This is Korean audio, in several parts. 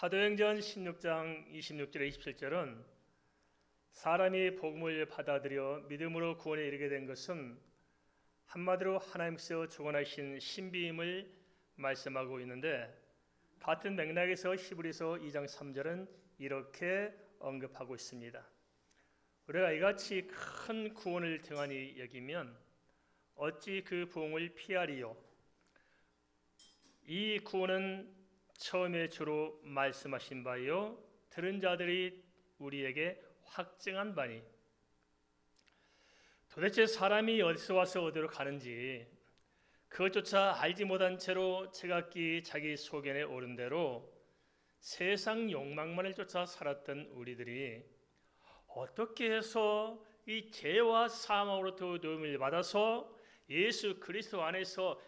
사도행전 16장 26절에 27절은 사람이 복음을 받아들여 믿음으로 구원에 이르게 된 것은 한마디로 하나님께서 주관하신 신비임을 말씀하고 있는데, 같은 맥락에서 히브리서 2장 3절은 이렇게 언급하고 있습니다. 우리가 이같이 큰 구원을 등한히 여기면 어찌 그 부흥을 피하리요? 이 구원은 처음에 주로 말씀하신 바요, 들은 자들이 우리에게 확증한 바니, 도대체 사람이 어디서 와서 어디로 가는지 그것조차 알지 못한 채로 제각기 자기 소견에 오른 대로 세상 욕망만을 쫓아 살았던 우리들이 어떻게 해서 이 죄와 사망으로부터 도움을 받아서 예수 그리스도 안에서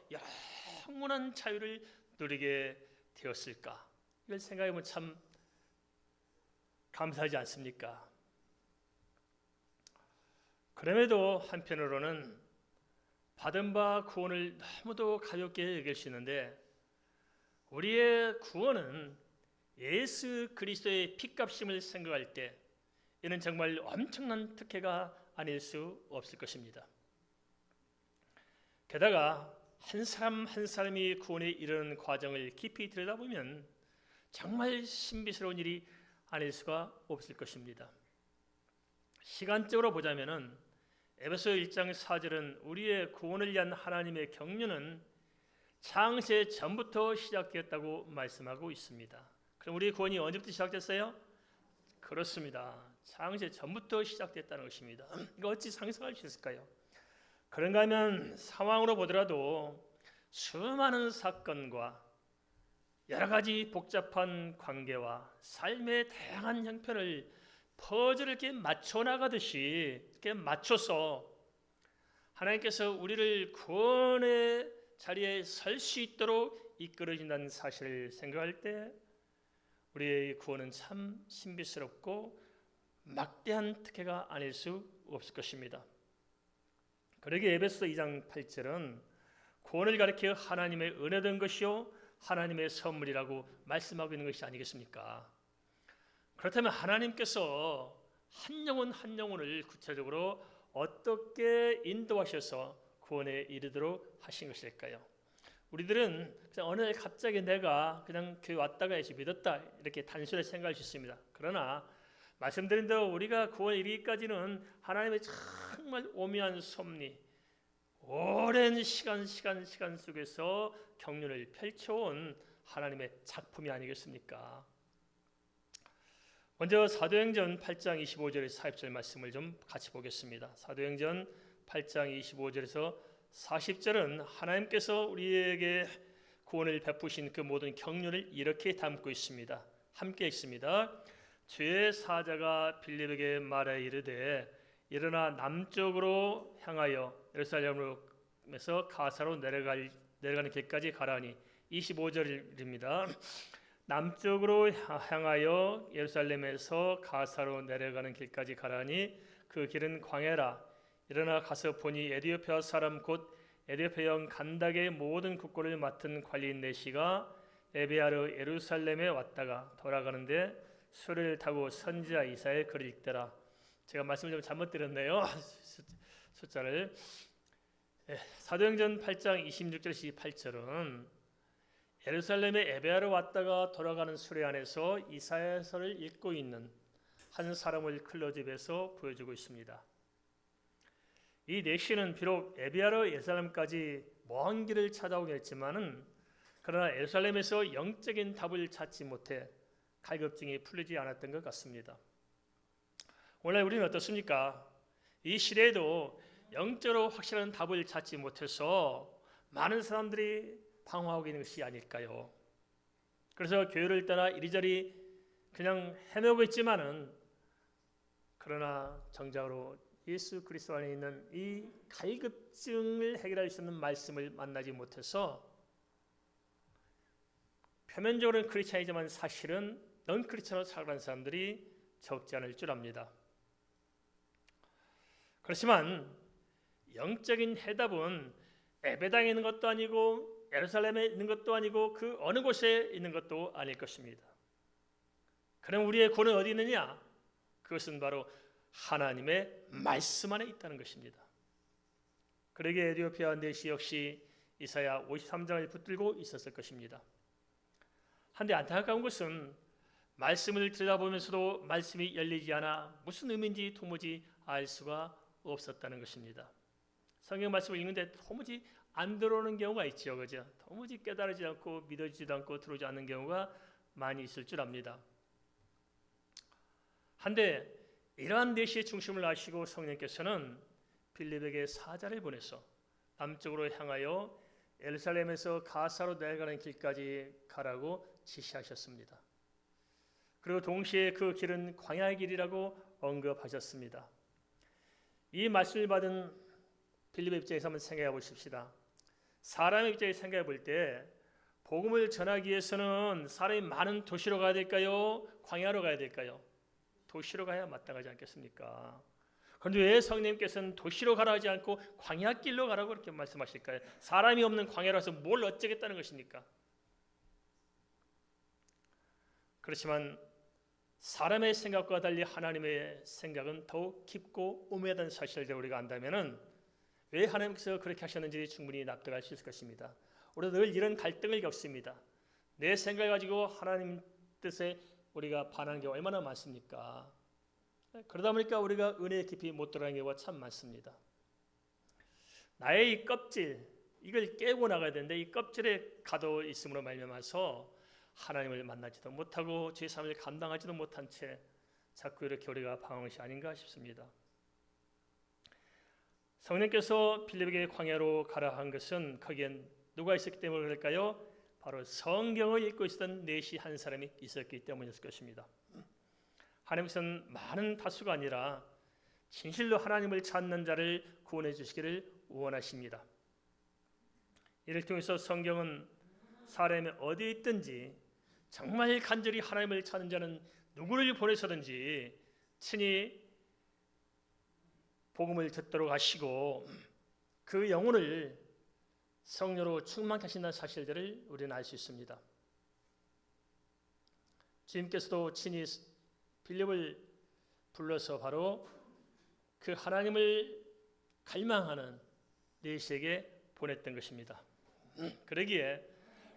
영원한 자유를 누리게 되었을까? 이걸 생각해보면 참 감사하지 않습니까? 그럼에도 한편으로는 받은 바 구원을 너무도 가볍게 여기시는데, 우리의 구원은 예수 그리스도의 피값임을 생각할 때 이는 정말 엄청난 특혜가 아닐 수 없을 것입니다. 게다가 한 사람 한 사람이 구원에 이르는 과정을 깊이 들여다보면 정말 신비스러운 일이 아닐 수가 없을 것입니다. 시간적으로 보자면은 에베소 1장 4절은 우리의 구원을 위한 하나님의 경륜은 창세 전부터 시작되었다고 말씀하고 있습니다. 그럼 우리의 구원이 언제부터 시작됐어요? 그렇습니다. 창세 전부터 시작됐다는 것입니다. 이거 어찌 상상할 수 있을까요? 그런가 하면 상황으로 보더라도 수많은 사건과 여러 가지 복잡한 관계와 삶의 다양한 형편을 퍼즐을 이렇게 맞춰 나가듯이 이렇게 맞춰서 하나님께서 우리를 구원의 자리에 설 수 있도록 이끌어진다는 사실을 생각할 때 우리의 구원은 참 신비스럽고 막대한 특혜가 아닐 수 없을 것입니다. 그러기에 에베소 2장 8절은 구원을 가리켜 하나님의 은혜된 것이요 하나님의 선물이라고 말씀하고 있는 것이 아니겠습니까? 그렇다면 하나님께서 한 영혼 한 영혼을 구체적으로 어떻게 인도하셔서 구원에 이르도록 하신 것일까요? 우리들은 그냥 어느 날 갑자기 내가 그냥 교회 왔다가 예수 믿었다 이렇게 단순히 생각할 수 있습니다. 그러나 말씀드린 대로 우리가 구원에 이르기까지는 하나님의 정말 오묘한 섭리, 오랜 시간 속에서 경륜을 펼쳐온 하나님의 작품이 아니겠습니까? 먼저 사도행전 8장 25절에서 40절 말씀을 좀 같이 보겠습니다. 사도행전 8장 25절에서 40절은 하나님께서 우리에게 구원을 베푸신 그 모든 경륜을 이렇게 담고 있습니다. 함께 읽습니다. 주의 사자가 빌립에게 말하여 이르되 일어나 남쪽으로 향하여 예루살렘에서 가사로 내려가는 길까지 가라니. 25절입니다. 남쪽으로 향하여 예루살렘에서 가사로 내려가는 길까지 가라니 그 길은 광야라. 일어나 가서 보니 에디오피아 사람 곧 에디오피아형 간닥의 모든 국고를 맡은 관리인 내시가 에베아로 예루살렘에 왔다가 돌아가는데 수레를 타고 선지자 이사야의 글을 읽더라. 제가 말씀을 좀 잘못 드렸네요. 숫자를. 사도행전 8장 26절 28절은 예루살렘에 에베아로 왔다가 돌아가는 수레 안에서 이사야서를 읽고 있는 한 사람을 클로집에서 보여주고 있습니다. 이 내시는 비록 에베아로 예루살렘까지 먼 길을 찾아오긴 했지만은 그러나 예루살렘에서 영적인 답을 찾지 못해 갈급증이 풀리지 않았던 것 같습니다. 오늘 우리는 어떻습니까? 이 시대에도 영적으로 확실한 답을 찾지 못해서 많은 사람들이 방황하고 있는 것이 아닐까요? 그래서 교회를 떠나 이리저리 그냥 헤매고 있지만은 그러나 정작으로 예수 그리스도 안에 있는 이 갈급증을 해결할 수 있는 말씀을 만나지 못해서 표면적으로는 크리스찬이지만 사실은 넌 크리스찬으로 살아가는 사람들이 적지 않을 줄 압니다. 그렇지만 영적인 해답은 에베당에 있는 것도 아니고 예루살렘에 있는 것도 아니고 그 어느 곳에 있는 것도 아닐 것입니다. 그럼 우리의 구원은 어디 있느냐? 그것은 바로 하나님의 말씀 안에 있다는 것입니다. 그러기에 에디오피아 내시 역시 이사야 53장을 붙들고 있었을 것입니다. 한데 안타까운 것은 말씀을 들여다보면서도 말씀이 열리지 않아 무슨 의미인지 도무지 알 수가 없었다는 것입니다. 성경 말씀을 읽는데 도무지 안 들어오는 경우가 있죠, 그죠? 도무지 깨달아지지 않고 믿어지지도 않고 들어오지 않는 경우가 많이 있을 줄 압니다. 한데 이러한 내시의 중심을 아시고 성령께서는 빌립에게 사자를 보내서 남쪽으로 향하여 예루살렘에서 가사로 내려가는 길까지 가라고 지시하셨습니다. 그리고 동시에 그 길은 광야의 길이라고 언급하셨습니다. 이 말씀을 받은 빌립의 입장에서 한번 생각해 보십시다. 사람의 입장에서 생각해 볼 때 복음을 전하기 위해서는 사람이 많은 도시로 가야 될까요? 광야로 가야 될까요? 도시로 가야 마땅하지 않겠습니까? 그런데 왜 성령님께서는 도시로 가라 하지 않고 광야길로 가라고 그렇게 말씀하실까요? 사람이 없는 광야로 가서 뭘 어쩌겠다는 것입니까? 그렇지만 사람의 생각과 달리 하나님의 생각은 더욱 깊고 오묘하다는 사실을 우리가 안다면은 왜 하나님께서 그렇게 하셨는지 충분히 납득할 수 있을 것입니다. 우리도 늘 이런 갈등을 겪습니다. 내 생각을 가지고 하나님 뜻에 우리가 반하는 경우가 얼마나 많습니까? 그러다 보니까 우리가 은혜의 깊이 못 들어가는 경우가 참 많습니다. 나의 이 껍질, 이걸 깨고 나가야 되는데 이 껍질에 가둬 있음으로 말미암아서 하나님을 만나지도 못하고 제 삶을 감당하지도 못한 채 자꾸 이렇게 우리가 방황한 것이 아닌가 싶습니다. 성령께서 빌립에게 광야로 가라 한 것은 거기엔 누가 있었기 때문에 그럴까요? 바로 성경을 읽고 있었던 내시 한 사람이 있었기 때문이었을 것입니다. 하나님께서는 많은 다수가 아니라 진실로 하나님을 찾는 자를 구원해 주시기를 원하십니다. 이를 통해서 성경은 사람이 어디에 있든지 정말 간절히 하나님을 찾는 자는 누구를 보내서든지 친히 복음을 듣도록 하시고 그 영혼을 성령으로 충만케 하신다는 사실들을 우리는 알 수 있습니다. 주님께서도 친히 빌립을 불러서 바로 그 하나님을 갈망하는 내시에게 보냈던 것입니다. 그러기에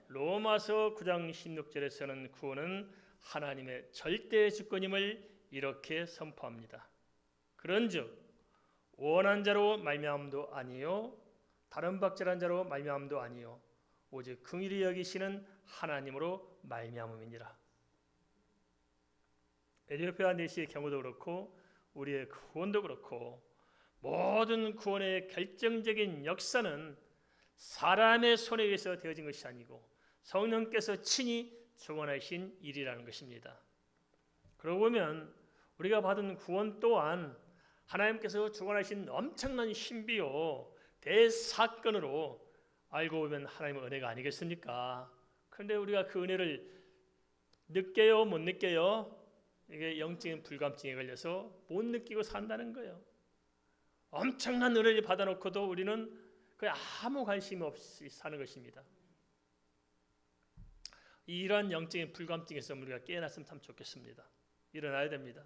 로마서 9장 16절에서는 구원은 하나님의 절대 주권임을 이렇게 선포합니다. 그런즉 원한 자로 말미암음도 아니요 다른 박절한 자로 말미암음도 아니요 오직 긍휼히 여기시는 하나님으로 말미암음이니라. 에디오피아 내시의 경우도 그렇고 우리의 구원도 그렇고 모든 구원의 결정적인 역사는 사람의 손에 의해서 되어진 것이 아니고 성령께서 친히 주관하신 일이라는 것입니다. 그러고 보면 우리가 받은 구원 또한 하나님께서 주관하신 엄청난 신비요 대사건으로 알고 보면 하나님의 은혜가 아니겠습니까? 그런데 우리가 그 은혜를 느껴요, 못 느껴요? 이게 영적인 불감증에 걸려서 못 느끼고 산다는 거예요. 엄청난 은혜를 받아놓고도 우리는 거의 아무 관심 없이 사는 것입니다. 이러한 영적인 불감증에서 우리가 깨어났으면 참 좋겠습니다. 일어나야 됩니다.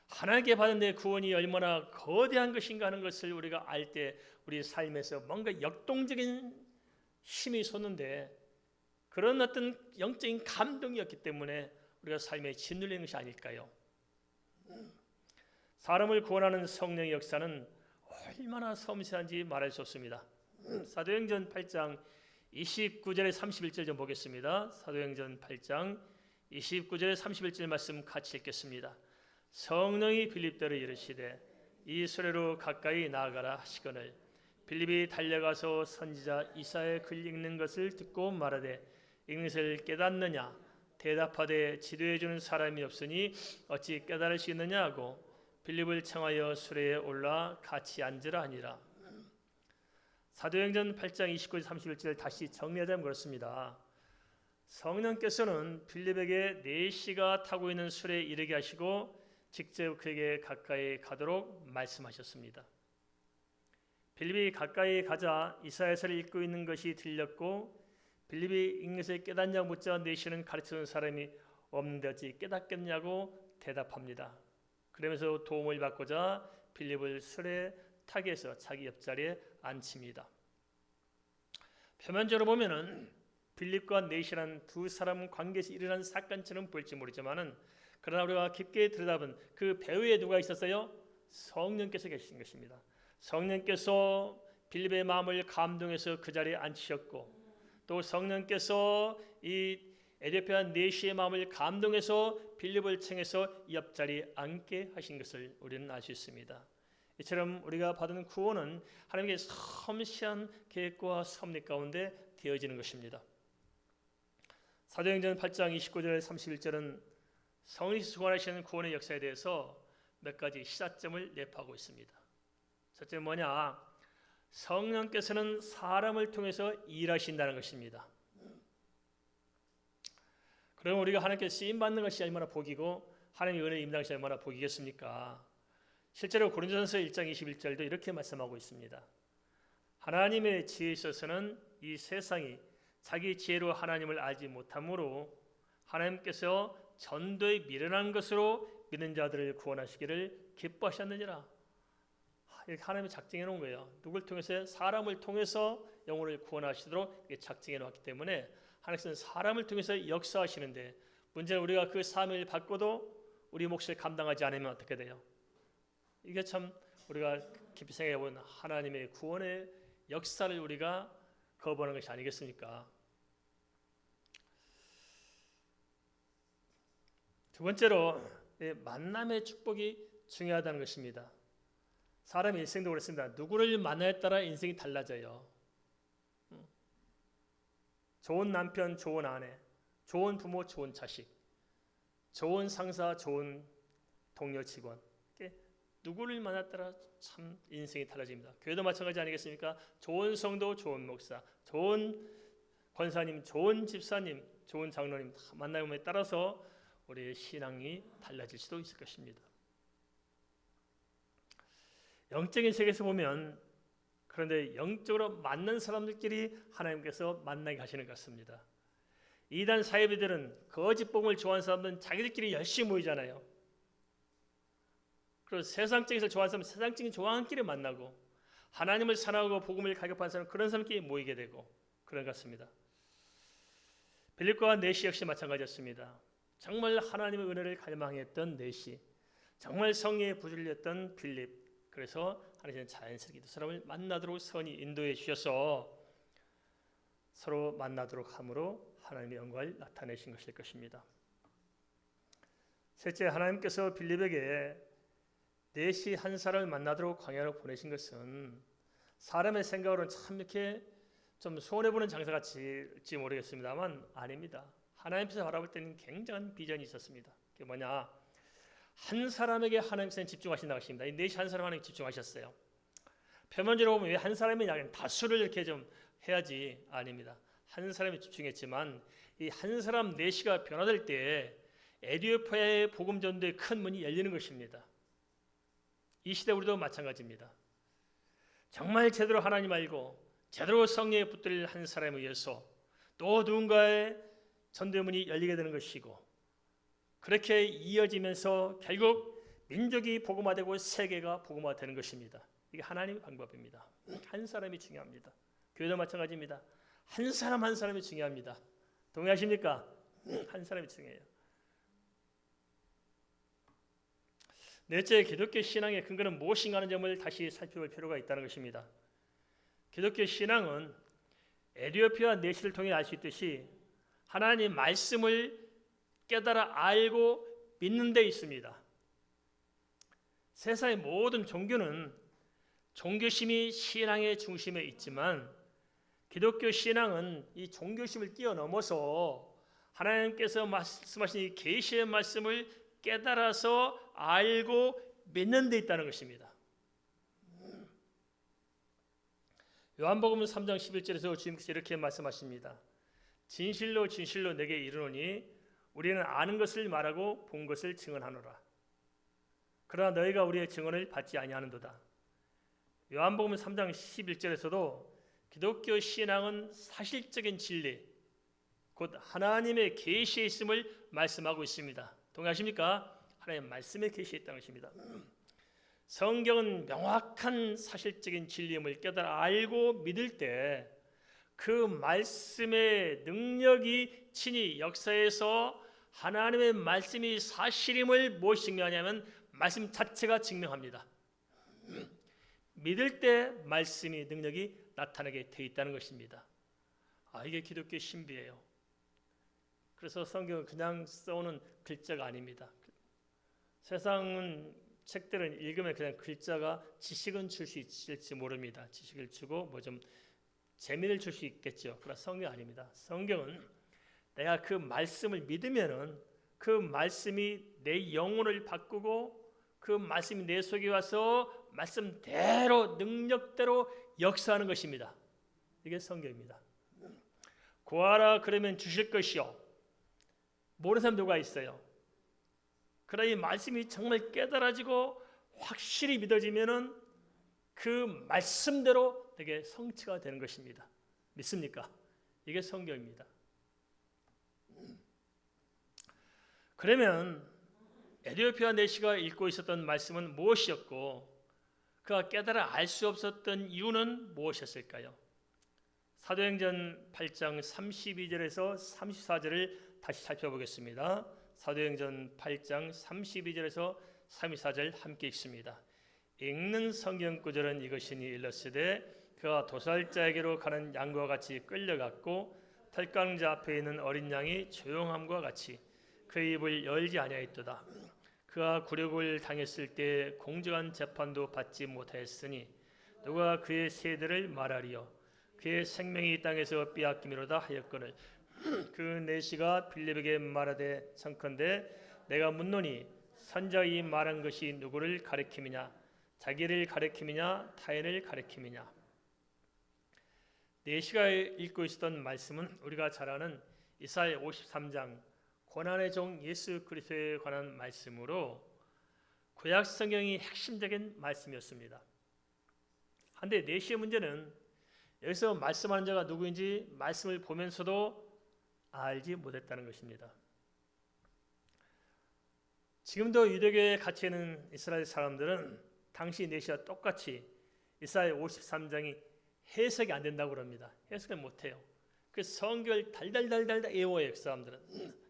하나님께 받은 내 구원이 얼마나 거대한 것인가 하는 것을 우리가 알 때 우리 삶에서 뭔가 역동적인 힘이 솟는데 그런 어떤 영적인 감동이었기 때문에 우리가 삶에 짓눌리는 것이 아닐까요? 사람을 구원하는 성령의 역사는 얼마나 섬세한지 말할 수 없습니다. 사도행전 8장 29절에 31절 좀 보겠습니다. 사도행전 8장 29절에 31절 말씀 같이 읽겠습니다. 성령이 빌립더를 이르시되 이 수레로 가까이 나아가라 하시거늘 빌립이 달려가서 선지자 이사야의 글 읽는 것을 듣고 말하되 읽는 것을 깨닫느냐 대답하되 지도해 주는 사람이 없으니 어찌 깨달을 수 있느냐 하고 빌립을 청하여 수레에 올라 같이 앉으라 하니라. 사도행전 8장 29절 31절 다시 정리하자면 그렇습니다. 성령께서는 빌립에게 내시가 타고 있는 수레에 이르게 하시고 직접 그에게 가까이 가도록 말씀하셨습니다. 빌립이 가까이 가자 이사야서를 읽고 있는 것이 들렸고 빌립이 읽는 것을 깨닫냐 묻자 내시는 가르치는 사람이 없는데 어찌 깨닫겠냐고 대답합니다. 그러면서 도움을 받고자 빌립을 술에 타게 해서 자기 옆자리에 앉힙니다. 표면적으로 보면은 빌립과 네시라는 두 사람 관계에서 일어난 사건처럼 보일지 모르지만은 그러나 우리가 깊게 들여다본 그 배후에 누가 있었어요? 성령께서 계신 것입니다. 성령께서 빌립의 마음을 감동해서 그 자리에 앉히셨고 또 성령께서 이 에디오피아 네시의 마음을 감동해서 빌립을 청해서 옆자리에 앉게 하신 것을 우리는 알 수 있습니다. 이처럼 우리가 받은 구원은 하나님의 섬세한 계획과 섭리 가운데 되어지는 것입니다. 사도행전 8장 29절 31절은 성령이 수고하시는 구원의 역사에 대해서 몇 가지 시사점을 내포하고 있습니다. 첫째는 뭐냐? 성령께서는 사람을 통해서 일하신다는 것입니다. 그럼 우리가 하나님께 쓰임 받는 것이 얼마나 복이고 하나님의 은혜에 임당하는 것이 얼마나 복이겠습니까? 실제로 고린도전서 1장 21절도 이렇게 말씀하고 있습니다. 하나님의 지혜에 있어서는 이 세상이 자기 지혜로 하나님을 알지 못하므로 하나님께서 전도에 미련한 것으로 믿는 자들을 구원하시기를 기뻐하셨느니라. 이렇게 하나님이 작정해 놓은 거예요. 누굴 통해서? 사람을 통해서 영혼을 구원하시도록 작정해 놓았기 때문에 하나님께서는 사람을 통해서 역사하시는데 문제는 우리가 그 사명을 받고도 우리 몫을 감당하지 않으면 어떻게 돼요? 이게 참 우리가 깊이 생각해 보면 하나님의 구원의 역사를 우리가 거부하는 것이 아니겠습니까? 두 번째로 만남의 축복이 중요하다는 것입니다. 사람의 인생도 그렇습니다. 누구를 만나에 따라 인생이 달라져요. 좋은 남편, 좋은 아내, 좋은 부모, 좋은 자식, 좋은 상사, 좋은 동료 직원. 누구를 만나에 따라 참 인생이 달라집니다. 교회도 마찬가지 아니겠습니까? 좋은 성도, 좋은 목사, 좋은 권사님, 좋은 집사님, 좋은 장로님 만남에 따라서 우리의 신앙이 달라질 수도 있을 것입니다. 영적인 세계에서 보면 그런데 영적으로 맞는 사람들끼리 하나님께서 만나게 하시는 것 같습니다. 이단 사이비들은 거짓 복음을 좋아하는 사람들은 자기들끼리 열심히 모이잖아요. 그리고 세상적인 것을 좋아하는 사람은 세상적인 좋아하는 끼리 만나고 하나님을 사랑하고 복음을 가격하는 사람은 그런 사람끼리 모이게 되고 그런 것 같습니다. 빌립과 네시 역시 마찬가지였습니다. 정말 하나님의 은혜를 갈망했던 네시, 정말 성령에 부질렸던 빌립. 그래서 하나님은 자연스럽게 두 사람을 만나도록 선히 인도해 주셔서 서로 만나도록 함으로 하나님의 영광을 나타내신 것일 것입니다. 셋째, 하나님께서 빌립에게 네시 한 사람을 만나도록 광야로 보내신 것은 사람의 생각으로는 참 이렇게 좀 손해보는 장사 같을지 모르겠습니다만 아닙니다. 하나님께서 바라볼 때는 굉장한 비전이 있었습니다. 그게 뭐냐? 한 사람에게 하나님께서는 집중하신다고 하십니다. 이 네시 한 사람 하나님 집중하셨어요. 표면적으로 보면 왜 한 사람이 아니라 다수를 이렇게 좀 해야지 아닙니다. 한 사람이 집중했지만 이 한 사람 네시가 변화될 때 에디오피아의 복음 전도의 큰 문이 열리는 것입니다. 이 시대 우리도 마찬가지입니다. 정말 제대로 하나님 알고 제대로 성령에 붙들 한 사람에 의해서 또 누군가의 전도의 문이 열리게 되는 것이고 그렇게 이어지면서 결국 민족이 복음화되고 세계가 복음화되는 것입니다. 이게 하나님의 방법입니다. 한 사람이 중요합니다. 교회도 마찬가지입니다. 한 사람 한 사람이 중요합니다. 동의하십니까? 한 사람이 중요해요. 넷째, 기독교 신앙의 근거는 무엇인가 하는 점을 다시 살펴볼 필요가 있다는 것입니다. 기독교 신앙은 에디오피아 네시를 통해 알 수 있듯이 하나님 말씀을 깨달아 알고 믿는 데 있습니다. 세상의 모든 종교는 종교심이 신앙의 중심에 있지만 기독교 신앙은 이 종교심을 뛰어넘어서 하나님께서 말씀하신 이 계시의 말씀을 깨달아서 알고 믿는 데 있다는 것입니다. 요한복음 3장 11절에서 주님께서 이렇게 말씀하십니다. 진실로 진실로 내게 이르노니 우리는 아는 것을 말하고 본 것을 증언하노라. 그러나 너희가 우리의 증언을 받지 아니하는도다. 요한복음 3장 11절에서도 기독교 신앙은 사실적인 진리, 곧 곧 하나님의 계시에 있음을 말씀하고 있습니다. 동의하십니까? 하나님의 말씀에 계시에 있다는 것입니다. 성경은 명확한 사실적인 진리임을 깨달아 알고 믿을 때 그 말씀의 능력이 친히 역사에서 하나님의 말씀이 사실임을 무엇이 증명하냐면 말씀 자체가 증명합니다. 믿을 때 말씀의 능력이 나타나게 돼 있다는 것입니다. 이게 기독교의 신비예요. 그래서 성경은 그냥 써오는 글자가 아닙니다. 세상은 책들은 읽으면 그냥 글자가 지식은 줄 수 있을지 모릅니다. 지식을 주고 뭐 좀 재미를 줄 수 있겠죠. 그러나 성경 아닙니다. 성경은 내가 그 말씀을 믿으면은 그 말씀이 내 영혼을 바꾸고 그 말씀이 내 속에 와서 말씀대로 능력대로 역사하는 것입니다. 이게 성경입니다. 구하라 그러면 주실 것이요. 모르는 사람 누가 있어요? 그러나 이 말씀이 정말 깨달아지고 확실히 믿어지면은 그 말씀대로 되게 성취가 되는 것입니다. 믿습니까? 이게 성경입니다. 그러면 에디오피아 내시가 읽고 있었던 말씀은 무엇이었고 그가 깨달아 알 수 없었던 이유는 무엇이었을까요? 사도행전 8장 32절에서 34절을 다시 살펴보겠습니다. 사도행전 8장 32절에서 34절 함께 읽습니다. 읽는 성경 구절은 이것이니 일렀으되 그가 도살자에게로 가는 양과 같이 끌려갔고 탈강자 앞에 있는 어린 양이 조용함과 같이 그 입을 열지 아니하였도다. 그가 굴욕을 당했을 때 공정한 재판도 받지 못하였으니 누가 그의 세대를 말하리요. 그의 생명이 땅에서 빼앗기미로다 하였거늘 그 내시가 빌립에게 말하되 청컨대 내가 묻노니 선자가 말한 것이 누구를 가리킴이냐 자기를 가리킴이냐 타인을 가리킴이냐. 내시가 읽고 있었던 말씀은 우리가 잘 아는 이사야 53장 고난의 종 예수 그리스도에 관한 말씀으로 구약 성경이 핵심적인 말씀이었습니다. 한데 내시의 문제는 여기서 말씀하는 자가 누구인지 말씀을 보면서도 알지 못했다는 것입니다. 지금도 유대교에 갇혀 있는 이스라엘 사람들은 당시 내시와 똑같이 이사야 53장이 해석이 안 된다고 그럽니다. 해석을 못해요. 그 성경을 달달달달 외워요. 그 사람들은.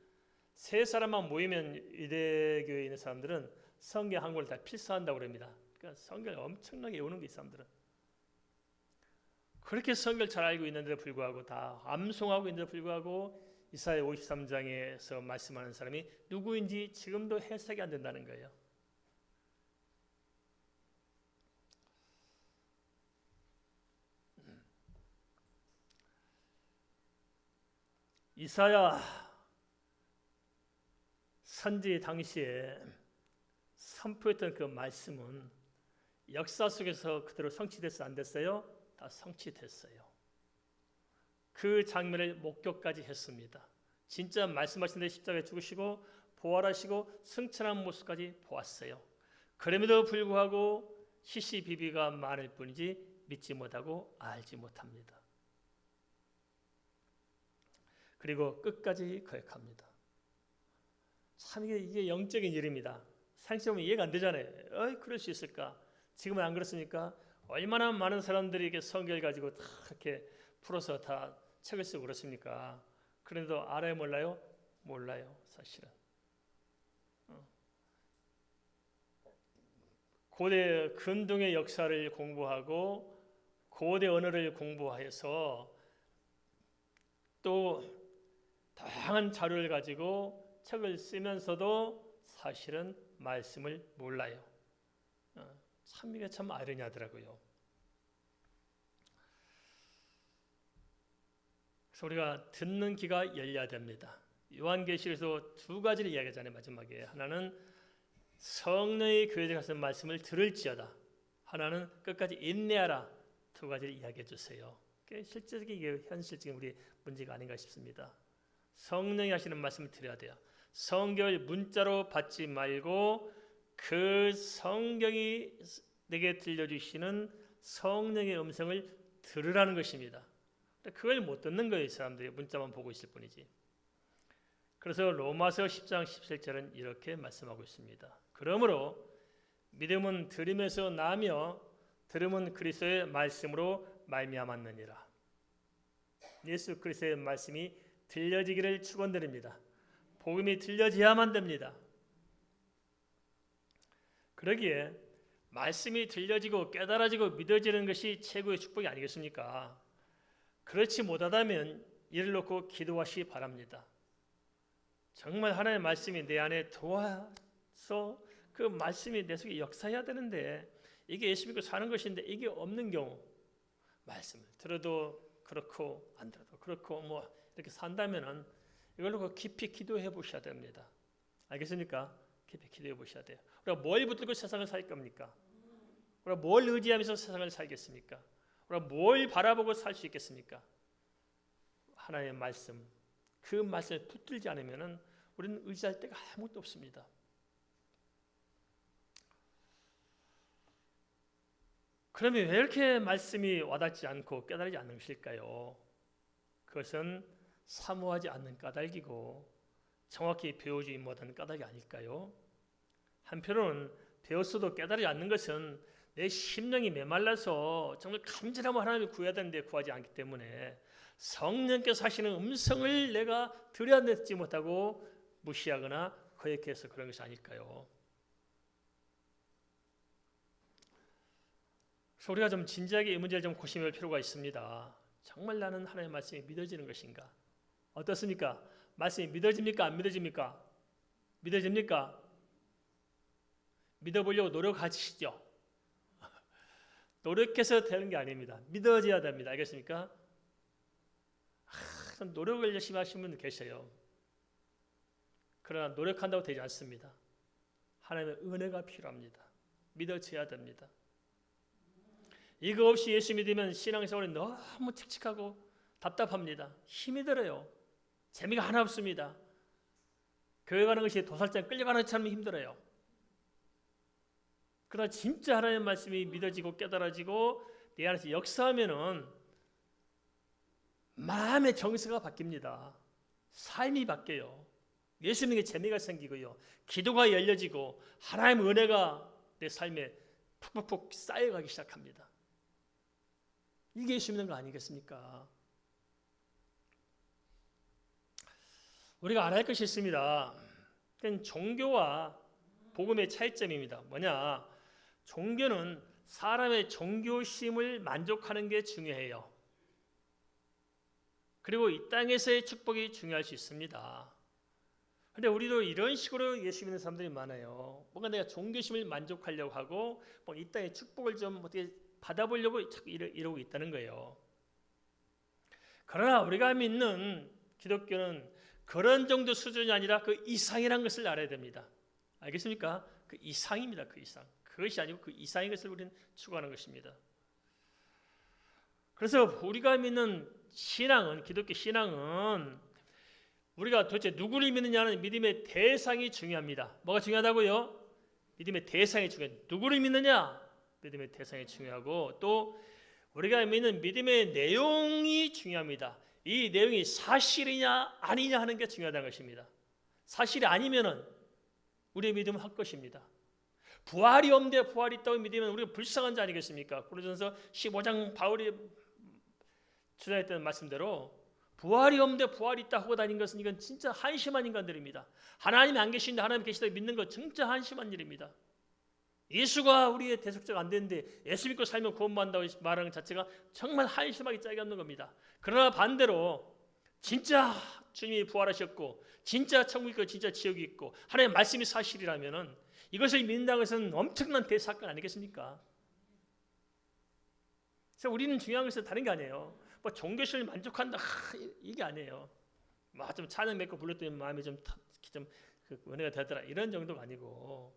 세 사람만 모이면 유대교에 있는 사람들은 성경 한국을 다 필사한다고 그럽니다. 그러니까 성경을 엄청나게 외우는 게 이 사람들은. 그렇게 성경을 잘 알고 있는데도 불구하고 다 암송하고 있는데도 불구하고 이사야 53장에서 말씀하는 사람이 누구인지 지금도 해석이 안 된다는 거예요. 이사야 선지 당시에 선포했던 그 말씀은 역사 속에서 그대로 성취됐어 안 됐어요? 다 성취됐어요. 그 장면을 목격까지 했습니다. 진짜 말씀하신 대로 십자가에 죽으시고 부활하시고 승천한 모습까지 보았어요. 그럼에도 불구하고 시시비비가 많을 뿐이지 믿지 못하고 알지 못합니다. 그리고 끝까지 거역합니다. 참 이게 영적인 일입니다. 상식적으로 이해가 안 되잖아요. 그럴 수 있을까? 지금은 안 그렇습니까? 얼마나 많은 사람들이 이렇게 성경을 가지고 다 이렇게 풀어서 다 책을 쓰고 그렇습니까? 그런데도 알아요, 몰라요? 몰라요, 사실은. 고대 근동의 역사를 공부하고 고대 언어를 공부해서 또 다양한 자료를 가지고 책을 쓰면서도 사실은 말씀을 몰라요. 참 이게 참 아이러니하더라고요. 그래서 우리가 듣는 귀가 열려야 됩니다. 요한계시록에서 두 가지를 이야기하잖아요. 마지막에 하나는 성령의 교회에 가서 말씀을 들을지어다. 하나는 끝까지 인내하라. 두 가지를 이야기해 주세요. 실질적인 현실적인 우리 문제가 아닌가 싶습니다. 성령이 하시는 말씀을 들어야 돼요. 성경을 문자로 받지 말고 그 성경이 내게 들려주시는 성령의 음성을 들으라는 것입니다. 그걸 못 듣는 거예요. 사람들이 문자만 보고 있을 뿐이지. 그래서 로마서 10장 17절은 이렇게 말씀하고 있습니다. 그러므로 믿음은 들음에서 나며 들음은 그리스도의 말씀으로 말미암았느니라. 예수 그리스도의 말씀이 들려지기를 축원드립니다. 복음이 들려져야만 됩니다. 그러기에 말씀이 들려지고 깨달아지고 믿어지는 것이 최고의 축복이 아니겠습니까? 그렇지 못하다면 이를 놓고 기도하시기 바랍니다. 정말 하나님의 말씀이 내 안에 도와서 그 말씀이 내 속에 역사해야 되는데 이게 예수 믿고 사는 것인데 이게 없는 경우 말씀을 들어도 그렇고 안 들어도 그렇고 뭐 이렇게 산다면은 이걸로 깊이 기도해 보셔야 됩니다. 알겠습니까? 깊이 기도해 보셔야 돼요. 우리가 뭘 붙들고 세상을 살 겁니까? 우리가 뭘 의지하면서 세상을 살겠습니까? 우리가 뭘 바라보고 살 수 있겠습니까? 하나님의 말씀, 그 말씀을 붙들지 않으면은 우리는 의지할 데가 아무것도 없습니다. 그러면 왜 이렇게 말씀이 와닿지 않고 깨달지 않는 것일까요? 그것은 사모하지 않는 까닭이고 정확히 배우지 못하는 까닭이 아닐까요? 한편으로는 배웠어도 깨달지 않는 것은 내 심령이 메말라서 정말 간절하면 하나님을 구해야 되는데 구하지 않기 때문에 성령께서 하시는 음성을 내가 들여내지 못하고 무시하거나 거역해서 그런 것이 아닐까요? 그래서 우리가 좀 진지하게 이 문제를 좀 고심할 필요가 있습니다. 정말 나는 하나님의 말씀이 믿어지는 것인가? 어떻습니까? 말씀이 믿어집니까? 안 믿어집니까? 믿어집니까? 믿어보려고 노력하시죠? 노력해서 되는 게 아닙니다. 믿어져야 됩니다. 알겠습니까? 노력을 열심히 하시는 분들 계셔요. 그러나 노력한다고 되지 않습니다. 하나님의 은혜가 필요합니다. 믿어져야 됩니다. 이거 없이 예수 믿으면 신앙생활이 너무 칙칙하고 답답합니다. 힘이 들어요. 재미가 하나 없습니다. 교회 가는 것이 도살장 끌려가는 것처럼 힘들어요. 그러나 진짜 하나님의 말씀이 믿어지고 깨달아지고 내 안에서 역사하면은 마음의 정서가 바뀝니다. 삶이 바뀌어요. 예수 믿는 게 재미가 생기고요. 기도가 열려지고 하나님의 은혜가 내 삶에 푹푹푹 쌓여가기 시작합니다. 이게 예수 믿는 거 아니겠습니까? 우리가 알아야 할 것이 있습니다. 그건 종교와 복음의 차이점입니다. 뭐냐? 종교는 사람의 종교심을 만족하는 게 중요해요. 그리고 이 땅에서의 축복이 중요할 수 있습니다. 그런데 우리도 이런 식으로 예수 믿는 사람들이 많아요. 뭔가 내가 종교심을 만족하려고 하고 이 땅의 축복을 좀 어떻게 받아보려고 이러고 있다는 거예요. 그러나 우리가 믿는 기독교는 그런 정도 수준이 아니라 그 이상이라는 것을 알아야 됩니다. 알겠습니까? 그 이상입니다. 그 이상. 그것이 아니고 그 이상의 것을 우리는 추구하는 것입니다. 그래서 우리가 믿는 신앙은, 기독교 신앙은 우리가 도대체 누구를 믿느냐는 믿음의 대상이 중요합니다. 뭐가 중요하다고요? 믿음의 대상이 중요해요. 누구를 믿느냐? 믿음의 대상이 중요하고 또 우리가 믿는 믿음의 내용이 중요합니다. 이 내용이 사실이냐 아니냐 하는 게 중요하다는 것입니다. 사실이 아니면은 우리의 믿음은 헛것입니다. 부활이 없는데 부활이 있다고 믿으면 우리가 불쌍한 자 아니겠습니까? 고린도전서 15장 바울이 주장했던 말씀대로 부활이 없는데 부활이 있다 하고 다닌 것은 이건 진짜 한심한 인간들입니다. 하나님이 안 계신데 하나님 계시다고 믿는 건 진짜 한심한 일입니다. 예수가 우리의 대속자가 안 되는데 예수 믿고 살면 구원받는다고 말하는 것 자체가 정말 한심하게 짝이 없는 겁니다. 그러나 반대로 진짜 주님이 부활하셨고 진짜 천국이 있고 진짜 지옥이 있고 하나님의 말씀이 사실이라면은 이것을 믿는다는 것은 엄청난 대사건 아니겠습니까? 그래서 우리는 중요한 것은 다른 게 아니에요. 뭐 종교심을 만족한다 이게 아니에요. 좀 찬양 맺고 불렀더니 마음이 좀 은혜가 되더라 이런 정도가 아니고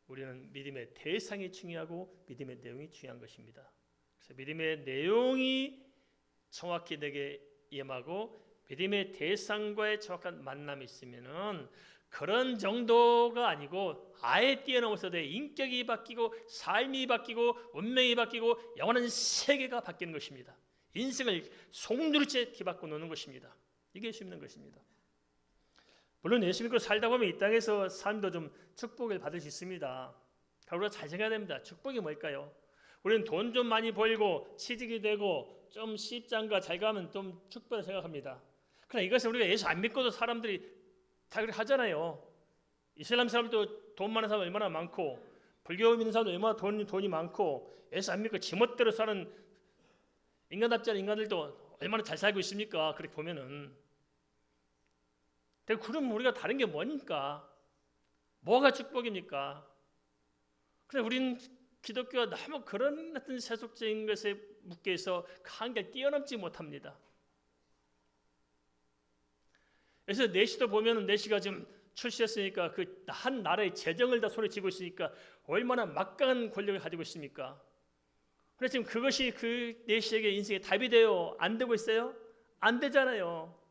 우리는 믿음의 대상이 중요하고 믿음의 내용이 중요한 것입니다. 그래서 믿음의 내용이 정확히 내게 임하고 믿음의 대상과의 정확한 만남이 있으면은 그런 정도가 아니고 아예 뛰어넘어서 내 인격이 바뀌고 삶이 바뀌고 운명이 바뀌고 영원한 세계가 바뀌는 것입니다. 인생을 송두리째 뒤바꿔 놓는 것입니다. 이게 예수 믿는 것입니다. 물론 예수 믿고 살다 보면 이 땅에서 삶도 좀 축복을 받을 수 있습니다. 우리가 잘 생각해야 됩니다. 축복이 뭘까요? 우리는 돈 좀 많이 벌고 취직이 되고 좀 시집장가 잘 가면 좀 축복을 생각합니다. 그러나 이것은 우리가 예수 안 믿고도 사람들이 다 그렇게 하잖아요. 이슬람 사람도 돈 많은 사람 얼마나 많고, 불교 믿는 사람도 얼마나 돈이 많고, 예수 안 믿고 지멋대로 사는 인간답지 않은 인간들도 얼마나 잘 살고 있습니까? 그렇게 보면은. 그럼 우리가 다른 게 뭐니까? 뭐가 축복입니까? 그런데 우리는 기독교가 너무 그런 같은 세속적인 것에 묶여 있어 그 한계를 뛰어넘지 못합니다. 그래서 내시도 보면은 내시가 지금 출시했으니까 그 한 나라의 재정을 다 손에 쥐고 있으니까 얼마나 막강한 권력을 가지고 있습니까? 그래서 지금 그것이 그 내시에게 인생의 답이 돼요? 안 되고 있어요? 안 되잖아요.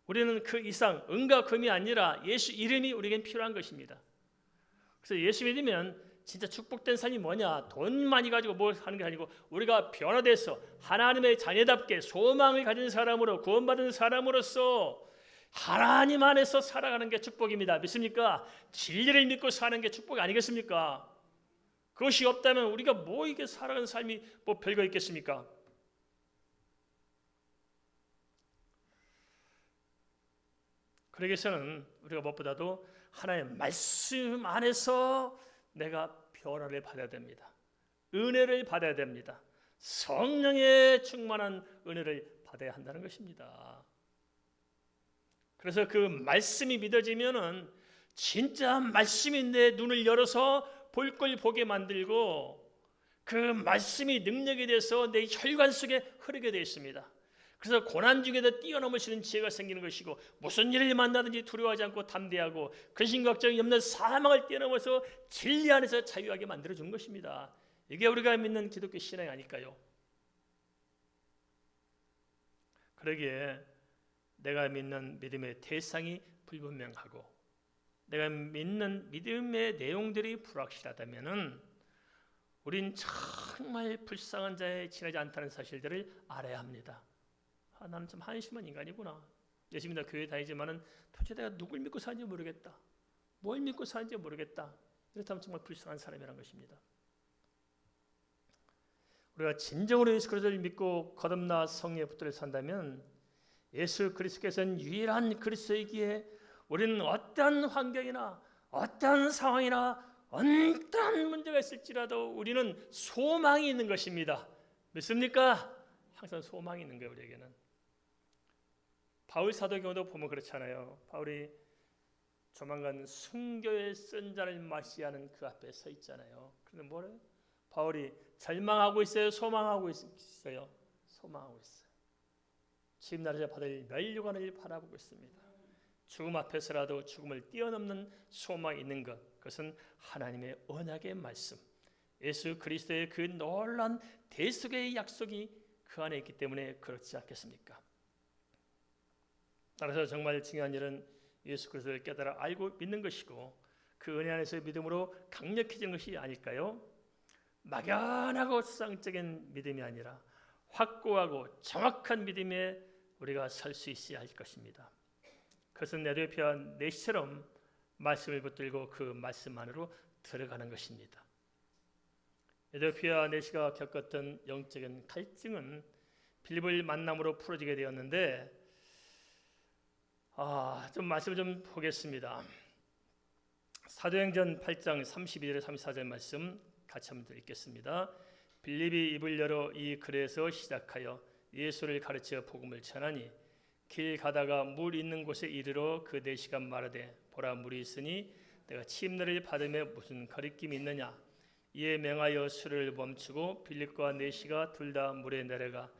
우리는 그 이상 은과 금이 아니라 예수 이름이 우리에겐 필요한 것입니다. 그래서 예수 믿으면 진짜 축복된 삶이 뭐냐? 돈 많이 가지고 뭘 하는 게 아니고 우리가 변화돼서 하나님의 자녀답게 소망을 가진 사람으로 구원받은 사람으로서 하나님 안에서 살아가는 게 축복입니다. 믿습니까? 진리를 믿고 사는 게 축복이 아니겠습니까? 그것이 없다면 우리가 뭐 이게 살아가는 삶이 뭐 별거 있겠습니까? 그러기 위해서는 우리가 무엇보다도 하나님의 말씀 안에서 내가 변화를 받아야 됩니다. 은혜를 받아야 됩니다. 성령의 충만한 은혜를 받아야 한다는 것입니다. 그래서 그 말씀이 믿어지면은 진짜 말씀이 내 눈을 열어서 볼 걸 보게 만들고 그 말씀이 능력이 돼서 내 혈관 속에 흐르게 되어 있습니다. 그래서 고난 중에도 뛰어넘을 수 있는 지혜가 생기는 것이고 무슨 일을 만나든지 두려워하지 않고 담대하고 근심 걱정이 없는 사망을 뛰어넘어서 진리 안에서 자유하게 만들어준 것입니다. 이게 우리가 믿는 기독교 신앙이 아닐까요? 그러기에 내가 믿는 믿음의 대상이 불분명하고 내가 믿는 믿음의 내용들이 불확실하다면 우린 정말 불쌍한 자에 지나지 않다는 사실들을 알아야 합니다. 나는 좀 한심한 인간이구나. 예수 믿는 교회 다니지만은 도대체 내가 누굴 믿고 사는지 모르겠다. 뭘 믿고 사는지 모르겠다. 이렇다면 정말 불쌍한 사람이란 것입니다. 우리가 진정으로 예수 그리스도를 믿고 거듭나 성령의 붙들어 산다면 예수 그리스도께서는 유일한 그리스도이기에 우리는 어떠한 환경이나 어떠한 상황이나 어떠한 문제가 있을지라도 우리는 소망이 있는 것입니다. 믿습니까? 항상 소망이 있는 거예요. 우리에게는. 바울 사도의 경우도 보면 그렇잖아요. 바울이 조만간 순교의 쓴 잔을 마시게 하는 그 앞에 서 있잖아요. 그런데 뭐래요? 바울이 절망하고 있어요? 소망하고 있어요? 소망하고 있어요. 지금날에 받을 멸류관을 바라보고 있습니다. 죽음 앞에서라도 죽음을 뛰어넘는 소망이 있는 것, 그것은 하나님의 언약의 말씀, 예수 그리스도의 그 놀라운 대속의 약속이 그 안에 있기 때문에 그렇지 않겠습니까? 따라서 정말 중요한 일은 예수 그리스도를 깨달아 알고 믿는 것이고 그 은혜 안에서의 믿음으로 강력해지는 것이 아닐까요? 막연하고 수상적인 믿음이 아니라 확고하고 정확한 믿음에 우리가 설 수 있어야 할 것입니다. 그것은 에도피아 내시처럼 말씀을 붙들고 그 말씀 안으로 들어가는 것입니다. 에도피아 내시가 겪었던 영적인 갈증은 빌립을 만남으로 풀어지게 되었는데 좀 말씀을 좀 보겠습니다. 사도행전 8장 32절 34절 말씀 같이 한번 읽겠습니다. 빌립이 입을 열어 이 글에서 시작하여 예수를 가르쳐 복음을 전하니 길 가다가 물 있는 곳에 이르러 그 내시가 말하되 보라 물이 있으니 내가 침례를 받으며 무슨 거리낌이 있느냐. 이에 명하여 수를 멈추고 빌립과 내시가 둘 다 물에 내려가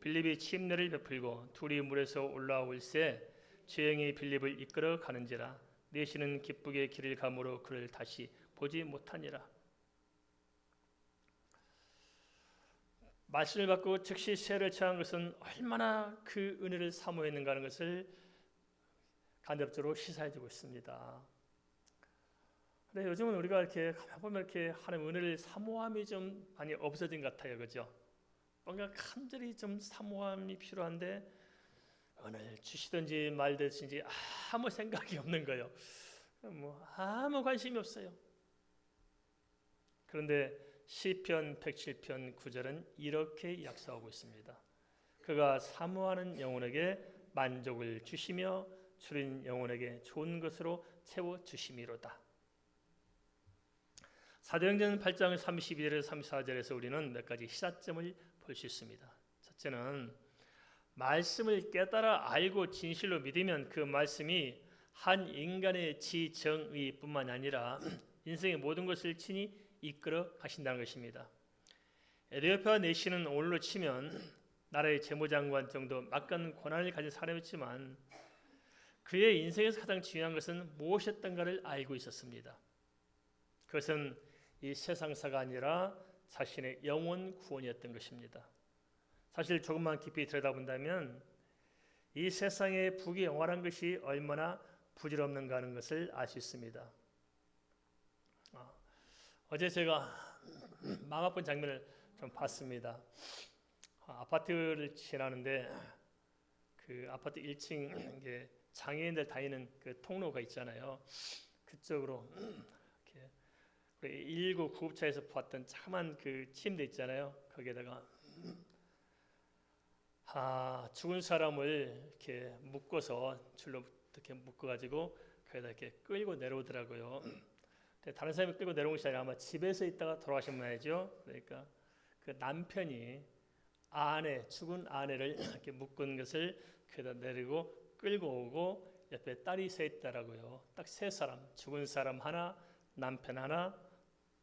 빌립이 침례를 베풀고 둘이 물에서 올라올새 주행이 빌립을 이끌어 가는지라. 내시는 기쁘게 길을 가므로 그를 다시 보지 못하니라. 말씀을 받고 즉시 세례를 취한 것은 얼마나 그 은혜를 사모했는가 하는 것을 간접적으로 시사해주고 있습니다. 근데 요즘은 우리가 이렇게 보면 이렇게 하나님 은혜를 사모함이 좀 많이 없어진 것 같아요, 그죠? 뭔가 간절히 좀 사모함이 필요한데 오늘 주시든지 말든지 아무 생각이 없는 거예요. 아무 관심이 없어요. 그런데 시편 107편 9절은 이렇게 약속하고 있습니다. 그가 사모하는 영혼에게 만족을 주시며 줄인 영혼에게 좋은 것으로 채워 주심이로다. 사도행전 8장 32절에서 34절에서 우리는 몇 가지 시사점을 볼 수 있습니다. 첫째는 말씀을 깨달아 알고 진실로 믿으면 그 말씀이 한 인간의 지정의뿐만 아니라 인생의 모든 것을 친히 이끌어 가신다는 것입니다. 에디오피아 내시는 오늘로 치면 나라의 재무장관 정도 막강한 권한을 가진 사람이었지만 그의 인생에서 가장 중요한 것은 무엇이었던가를 알고 있었습니다. 그것은 이 세상사가 아니라 자신의 영혼 구원이었던 것입니다. 사실 조금만 깊이 들여다본다면 이 세상의 부귀영화란 것이 얼마나 부질없는가 하는 것을 알 수 있습니다. 어제 제가 마음 아픈 장면을 좀 봤습니다. 아파트를 지나는데 그 아파트 1층 장애인들 다니는 그 통로가 있잖아요. 그쪽으로 이렇게 119 구급차에서 봤던 자그만 그 침대 있잖아요. 거기에다가 죽은 사람을 이렇게 묶어서 줄로 이렇게 묶어가지고 거기다 이렇게 끌고 내려오더라고요. 다른 사람이 끌고 내려온 것이 아니라 아마 집에서 있다가 돌아가신 모양이죠. 그러니까 그 남편이 죽은 아내를 이렇게 묶은 것을 거기다 내리고 끌고 오고 옆에 딸이 서 있더라고요. 딱 세 사람, 죽은 사람 하나, 남편 하나,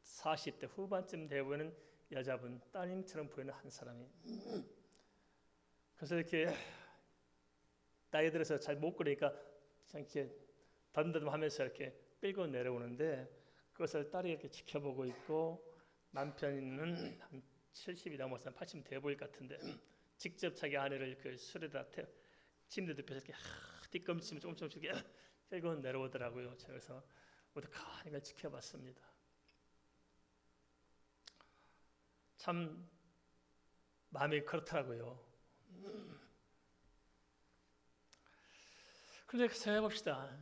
40대 후반쯤 되어 보이는 여자분, 따님처럼 보이는 한 사람이. 그래서 이렇게 나이 들어서 잘 못 걸으니까 그냥 이렇게 던던하면서 이렇게 끌고 내려오는데 그것을 딸이 이렇게 지켜보고 있고 남편은 한 70이 넘어서 80 돼 보일 것 같은데 직접 자기 아내를 그 술에다 침대 눕혀서 이렇게 뒤꿈치 조금씩 이렇게 끌고 내려오더라고요. 그래서 어떡하니 걸 지켜봤습니다. 참 마음이 그렇더라고요. 그런데 생각해 봅시다.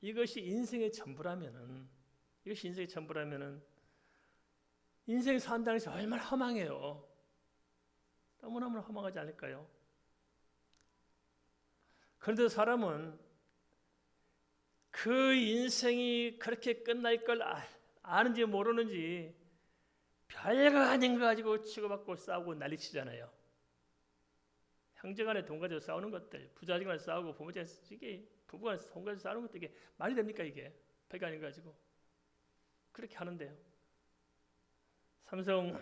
이것이 인생의 전부라면은 인생 산다는 것이 얼마나 허망해요. 너무너무 허망하지 않을까요? 그런데 사람은 그 인생이 그렇게 끝날 걸 아는지 모르는지 별거 아닌 거 가지고 치고받고 싸우고 난리치잖아요. 형제간에 동가지고 싸우는 것들, 부자간에 싸우고 부모간에 부부간에 동가지고 싸우는 것들 이게 말이 됩니까 이게? 별거 아닌 거 가지고 그렇게 하는데요. 삼성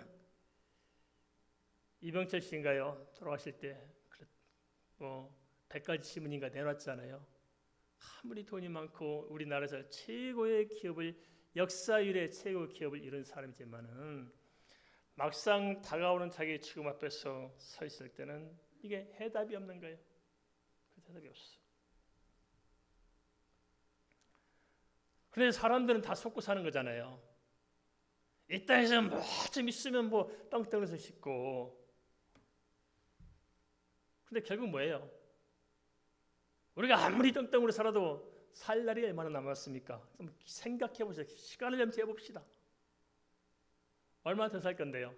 이병철 씨인가요? 돌아가실 때 100가지 신문인가 내놨잖아요. 아무리 돈이 많고 우리나라에서 최고의 기업을 역사 이래 최고의 기업을 이룬 사람이지만은 막상 다가오는 자기 죽음 앞에서 서 있을 때는 이게 해답이 없는 거예요. 그 해답이 없어. 그런데 사람들은 다 속고 사는 거잖아요. 이 땅에서 뭐 좀 있으면 뭐 떵떵해서 싶고. 근데 결국 뭐예요? 우리가 아무리 떵떵으로 살아도 살 날이 얼마나 남았습니까? 좀 생각해 보세요. 시간을 좀 재봅시다. 얼마나 더 살 건데요?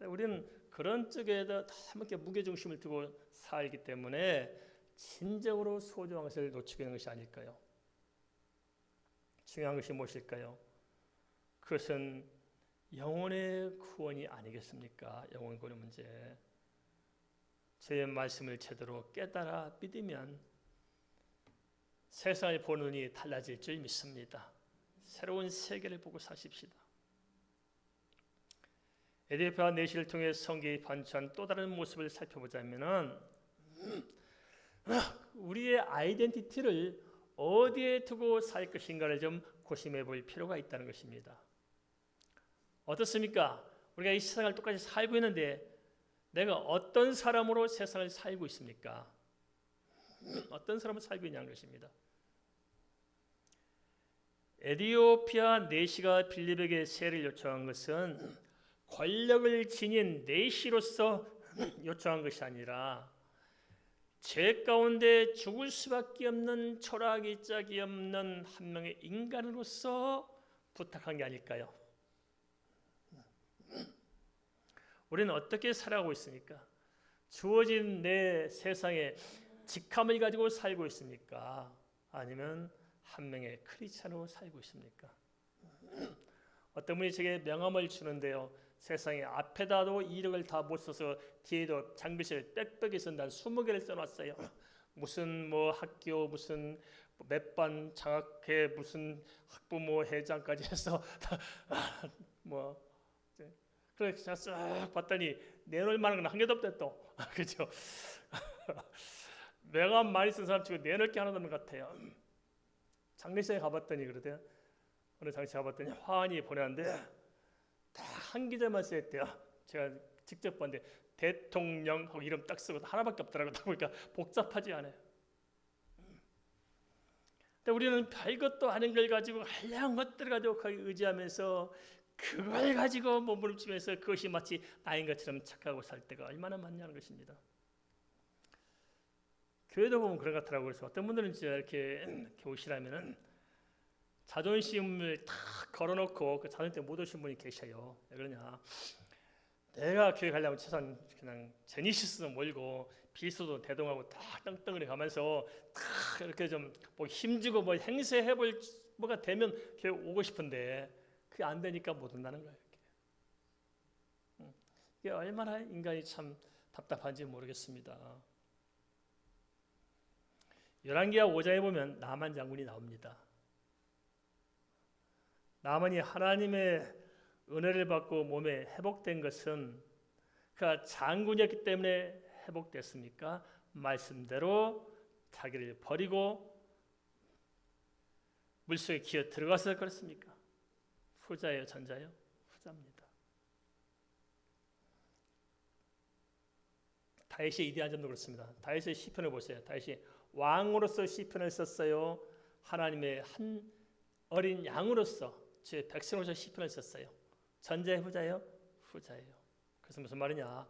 우리는 그런 쪽에다 함께 무게중심을 두고 살기 때문에 진정으로 소중한 것을 놓치고 있는 것이 아닐까요? 중요한 것이 무엇일까요? 그것은 영혼의 구원이 아니겠습니까? 영혼 구원의 문제. 제 말씀을 제대로 깨달아 믿으면 세상을 보는 눈이 달라질 줄 믿습니다. 새로운 세계를 보고 사십시다. 에디오피아 내시를 통해 성경이 반추한 또 다른 모습을 살펴보자면은 우리의 아이덴티티를 어디에 두고 살 것인가를 좀 고심해 볼 필요가 있다는 것입니다. 어떻습니까? 우리가 이 세상을 똑같이 살고 있는데 내가 어떤 사람으로 세상을 살고 있습니까? 어떤 사람으로 살고 있냐는 것입니다. 에디오피아 내시가 빌립에게 세를 요청한 것은 권력을 지닌 내시로서 요청한 것이 아니라 죄 가운데 죽을 수밖에 없는 초라하기 짝이 없는 한 명의 인간으로서 부탁한 게 아닐까요? 우리는 어떻게 살아가고 있습니까? 주어진 내 세상에 직함을 가지고 살고 있습니까? 아니면 한 명의 크리스찬으로 살고 있습니까? 어떤 분이 제게 명함을 주는데요, 세상에 앞에다도 이력을 다 못 써서 뒤에도 장글씨를 빽빽이 쓴 난 20개를 써놨어요. 무슨 뭐 학교 무슨 몇 반 장학회 무슨 학부모 회장까지 해서 뭐 그래 제가 쓱 봤더니 내놓을 만한 건 한 개도 없대 또. 그렇죠? 명함 많이 쓴 사람 치고 내놓을 게 하나도 없는 것 같아요. 장례식에 가봤더니 그러대요. 어느 장례식에 가봤더니 화환이 보내는데 딱 한 기자만 써있대요. 제가 직접 봤는데 대통령 하고 이름 딱 쓰고 하나밖에 없더라고요. 보니까 복잡하지 않아요. 근데 우리는 별것도 아닌 걸 가지고 한량한 것들을 가지고 거기 의지하면서 그걸 가지고 몸부림치면서 그것이 마치 나인 것처럼 착각하고 살 때가 얼마나 많냐는 것입니다. 교회도 보면 그런 것 같더라고요. 그래서 어떤 분들은 진짜 이렇게 오시라면은 자존심을 탁 걸어놓고 그 자존심 못 오신 분이 계셔요. 왜 그러냐? 내가 교회 가려면 최소한 그냥 제니시스도 몰고 비수도 대동하고 딱 땅덩어리 가면서 딱 이렇게 좀 뭐 힘주고 뭐 행세해볼 뭐가 되면 교회 오고 싶은데 그게 안 되니까 못 온다는 거예요. 이게 얼마나 인간이 참 답답한지 모르겠습니다. 열왕기하 5장에 보면 나만 장군이 나옵니다. 나만이 하나님의 은혜를 받고 몸에 회복된 것은 그가 장군이었기 때문에 회복됐습니까? 말씀대로 자기를 버리고 물속에 기어 들어가서 그렇습니까? 후자예요, 전자예요? 후자입니다. 다윗의 이대한 점도 그렇습니다. 다윗의 시편을 보세요. 다윗이 왕으로서 시편을 썼어요. 하나님의 한 어린 양으로서 제 백성으로서 시편을 썼어요. 전자예요, 후자예요? 후자예요. 그래서 무슨 말이냐?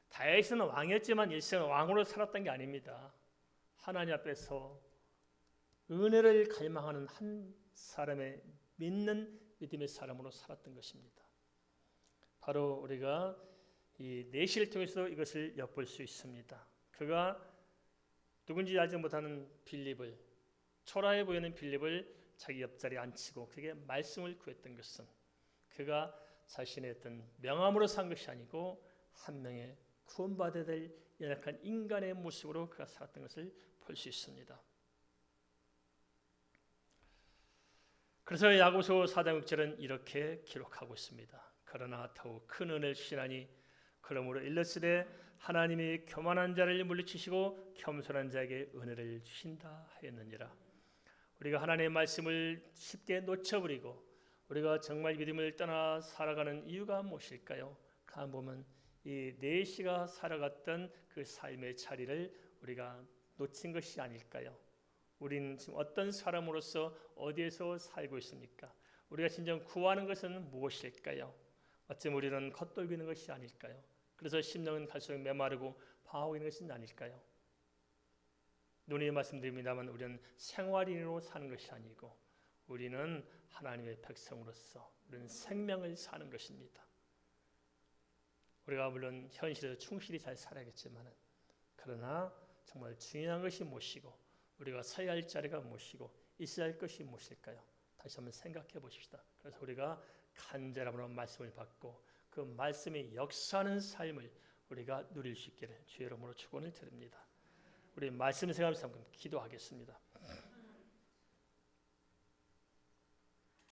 다윗은 왕이었지만 일생은 왕으로 살았던 게 아닙니다. 하나님 앞에서 은혜를 갈망하는 한 사람의 믿는 믿음의 사람으로 살았던 것입니다. 바로 우리가 이 내시를 통해서 이것을 엿볼 수 있습니다. 그가 누군지 알지 못하는 빌립을, 초라해 보이는 빌립을 자기 옆자리에 앉히고 그에게 말씀을 구했던 것은 그가 자신의 어떤 명함으로 산 것이 아니고 한 명의 구원받아야 될 연약한 인간의 모습으로 그가 살았던 것을 볼 수 있습니다. 그래서 야고보서 4장 6절은 이렇게 기록하고 있습니다. 그러나 더욱 큰 은혜를 주시나니 그러므로 일러스되 하나님이 교만한 자를 물리치시고 겸손한 자에게 은혜를 주신다 하였느니라. 우리가 하나님의 말씀을 쉽게 놓쳐버리고 우리가 정말 믿음을 떠나 살아가는 이유가 무엇일까요? 가만 보면 이 내시가 살아갔던 그 삶의 자리를 우리가 놓친 것이 아닐까요? 우리는 지금 어떤 사람으로서 어디에서 살고 있습니까? 우리가 진정 구하는 것은 무엇일까요? 어쩜 우리는 겉돌기는 것이 아닐까요? 그래서 심령은 갈수록 메마르고 방황하고 있는 것은 아닐까요? 눈이 말씀드립니다만 우리는 생활인으로 사는 것이 아니고 우리는 하나님의 백성으로서 우리는 생명을 사는 것입니다. 우리가 물론 현실에서 충실히 잘 살아야겠지만 그러나 정말 중요한 것이 무엇이고 우리가 서야 할 자리가 무엇이고 있어야 할 것이 무엇일까요? 다시 한번 생각해 보십시다. 그래서 우리가 간절함으로 말씀을 받고 그 말씀이 역사하는 삶을 우리가 누릴 수 있기를 주의 이름으로 축원을 드립니다. 우리 말씀 생활을 삼금 기도하겠습니다.